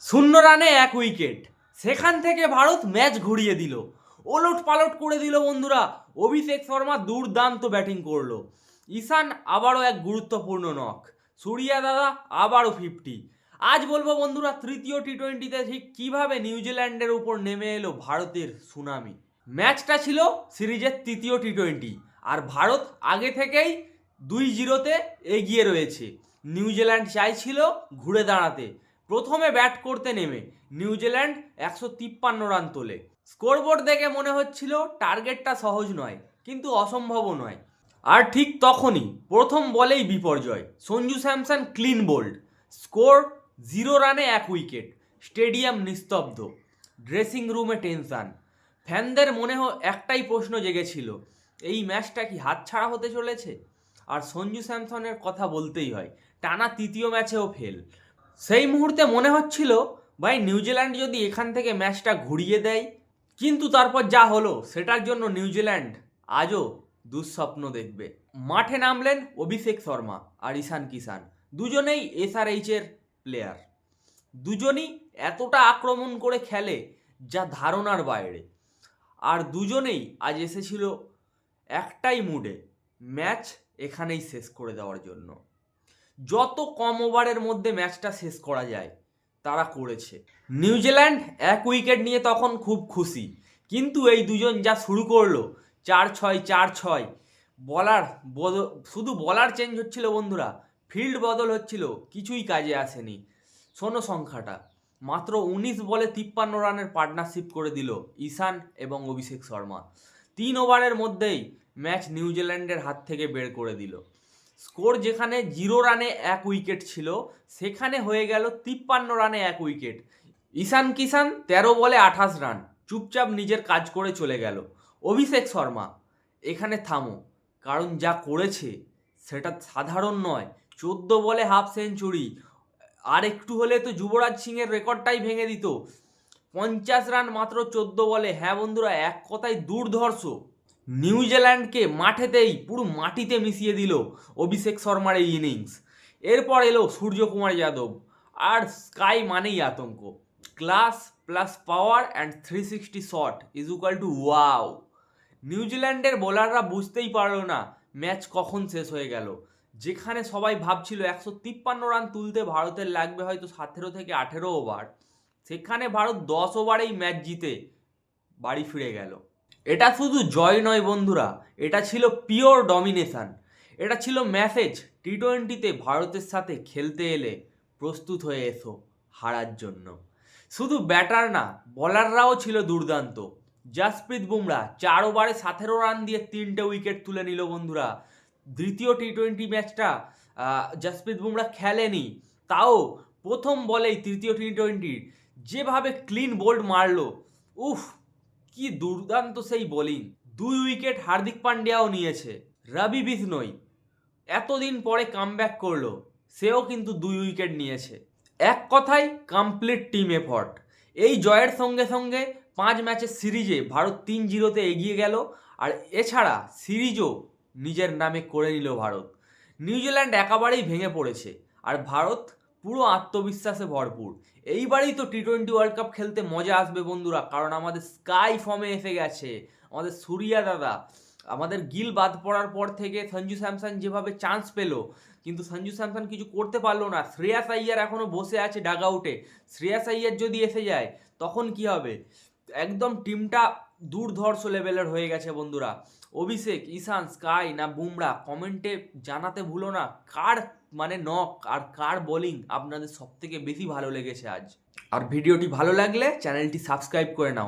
শূন্য রানে 1 উইকেট, সেখান থেকে ভারত ম্যাচ ঘুরিয়ে দিল, ওলট পালট করে দিল বন্ধুরা। অভিষেক শর্মা দুর্দান্ত ব্যাটিং করলো, ঈশান আবারও এক গুরুত্বপূর্ণ নক, সূর্যা দাদা আবারও 50। আজ বলবো বন্ধুরা তৃতীয় টি-20তে ঠিক কীভাবে নিউজিল্যান্ডের উপর নেমে এলো ভারতের সুনামি। ম্যাচটা ছিল সিরিজের তৃতীয় টি-20 আর ভারত আগে থেকেই 2-0-তে এগিয়ে রয়েছে। নিউজিল্যান্ড চাইছিল ঘুরে দাঁড়াতে। প্রথমে ব্যাট করতে নেমে নিউজিল্যান্ড 153 রান তোলে। স্কোরবোর্ড দেখে মনে হচ্ছিল টার্গেটটা সহজ নয়, কিন্তু অসম্ভবও নয়। আর ঠিক তখনই প্রথম বলেই বিপর্যয়। Sanju Samson clean bold, score 0 রানে 1 উইকেট। স্টেডিয়াম নিস্তব্ধ, ড্রেসিং রুমে টেনশন। ফ্যানদের মনে একটাই প্রশ্ন জেগেছিল, এই ম্যাচটা কি হাতছাড়া হতে চলেছে? আর সঞ্জু স্যামসনের কথা বলতেই হয়, টানা তৃতীয় ম্যাচেও ফেল। সেই মুহূর্তে মনে হচ্ছিল ভাই নিউজিল্যান্ড যদি এখান থেকে ম্যাচটা ঘুরিয়ে দেয়। কিন্তু তারপর যা হলো সেটার জন্য নিউজিল্যান্ড আজও দুঃস্বপ্ন দেখবে। মাঠে নামলেন অভিষেক শর্মা আর ঈশান কিষান, দুজনেই এসআরএইচের প্লেয়ার। দুজনই এতটা আক্রমণ করে খেলে যা ধারণার বাইরে। আর দুজনেই আজ এসেছিল একটাই মুডে, ম্যাচ এখানেই শেষ করে দেওয়ার জন্য। যত কম ওভারের মধ্যে ম্যাচটা শেষ করা যায় তারা করেছে। নিউজিল্যান্ড 1 উইকেট নিয়ে তখন খুব খুশি, কিন্তু এই দুজন যা শুরু করলো, 4-6 4-6, বলার শুধু বলার চেঞ্জ হচ্ছিল বন্ধুরা, ফিল্ড বদল হচ্ছিল, কিছুই কাজে আসেনি। শোনো সংখ্যাটা, মাত্র 19 বলে 53 রানের পার্টনারশিপ করে দিল ঈশান এবং অভিষেক শর্মা। 3 ওভারের মধ্যেই ম্যাচ নিউজিল্যান্ডের হাত থেকে বের করে দিল। স্কোর যেখানে 0 রানে 1 উইকেট ছিল, সেখানে হয়ে গেল 53 রানে 1 উইকেট। ঈশান কিষান 13 বলে 28 রান, চুপচাপ নিজের কাজ করে চলে গেল। অভিষেক শর্মা, এখানে থামো, কারণ যা করেছে সেটা সাধারণ নয়। 14 বলে হাফ সেঞ্চুরি, আর একটু হলে তো যুবরাজ সিংয়ের রেকর্ডটাই ভেঙে দিত। 50 রান মাত্র 14 বলে। হ্যাঁ বন্ধুরা, এক কথায় দুর্ধর্ষ। নিউজিল্যান্ডকে মাঠেতেই পুরো মাটিতে মিশিয়ে দিল অভিষেক শর্মার এই ইনিংস। এরপর এলো সূর্যকুমার যাদব, আর স্কাই মানেই আতঙ্ক। Class plus power and 360 shot is equal to wow. নিউজিল্যান্ডের বোলাররা বুঝতেই পারলো না ম্যাচ কখন শেষ হয়ে গেল। যেখানে সবাই ভাবছিল 153 রান তুলতে ভারতের লাগবে হয়তো 17 থেকে 18 ওভার, সেখানে ভারত 10 ওভারেই ম্যাচ জিতে বাড়ি ফিরে গেল। এটা শুধু জয় নয় বন্ধুরা, এটা ছিল পিওর ডমিনেশন। এটা ছিল মেসেজ, টি-20তে ভারতের সাথে খেলতে এলে প্রস্তুত হয়ে এসো হারার জন্য। শুধু ব্যাটার না, বলাররাও ছিল দুর্দান্ত। জাসপ্রীত বুমরা 4 ওভারে 17 রান দিয়ে 3টে উইকেট তুলে নিল বন্ধুরা। দ্বিতীয় টি-20 ম্যাচটা জাসপ্রীত বুমরা খেলেনি, তাও প্রথম বলেই তৃতীয় টি-20 যেভাবে ক্লিন বোল্ড মারলো, উফ কি দুর্দান্ত সেই বোলিং। 2 উইকেট হার্দিক পান্ডিয়াও নিয়েছে। রবি বিষ্ণই এতদিন পরে কামব্যাক করলো, সেও কিন্তু 2 উইকেট নিয়েছে। এক কথায় কমপ্লিট টিম এফর্ট। এই জয়ের সঙ্গে সঙ্গে 5 ম্যাচের সিরিজে ভারত 3-0-তে এগিয়ে গেল। আর এছাড়া সিরিজও নিজের নামে করে নিল ভারত। নিউজিল্যান্ড একেবারেই ভেঙে পড়েছে, আর ভারত পুরো আত্মবিশ্বাসে ভরপুর। এইবারই তো টি-20 ওয়ার্ল্ড কাপ খেলতে মজা আসবে বন্ধুরা, কারণ আমাদের স্কাই ফর্মে এসে গেছে। আমাদের সূর্যা দাদা, আমাদের গিল বাদ পড়ার পর থেকে সঞ্জু স্যামসন যেভাবে চান্স পেলো, কিন্তু সঞ্জু স্যামসন কিছু করতে পারলো না। শ্রেয়াস আইয়ার এখনও বসে আছে ডাগ আউটে। শ্রেয়াস আইয়ার যদি এসে যায় তখন কি হবে? একদম টিমটা দুর্ধর্ষ লেভেলের হয়ে গেছে বন্ধুরা। অভিষেক, ঈশান, স্কাই না বুমরা, কমেন্টে জানাতে ভুলো না কার নক আর কার বোলিং আপনাদের সবথেকে বেশি ভালো লেগেছে আজ। আর ভিডিওটি ভালো লাগলে চ্যানেলটি সাবস্ক্রাইব করে নাও।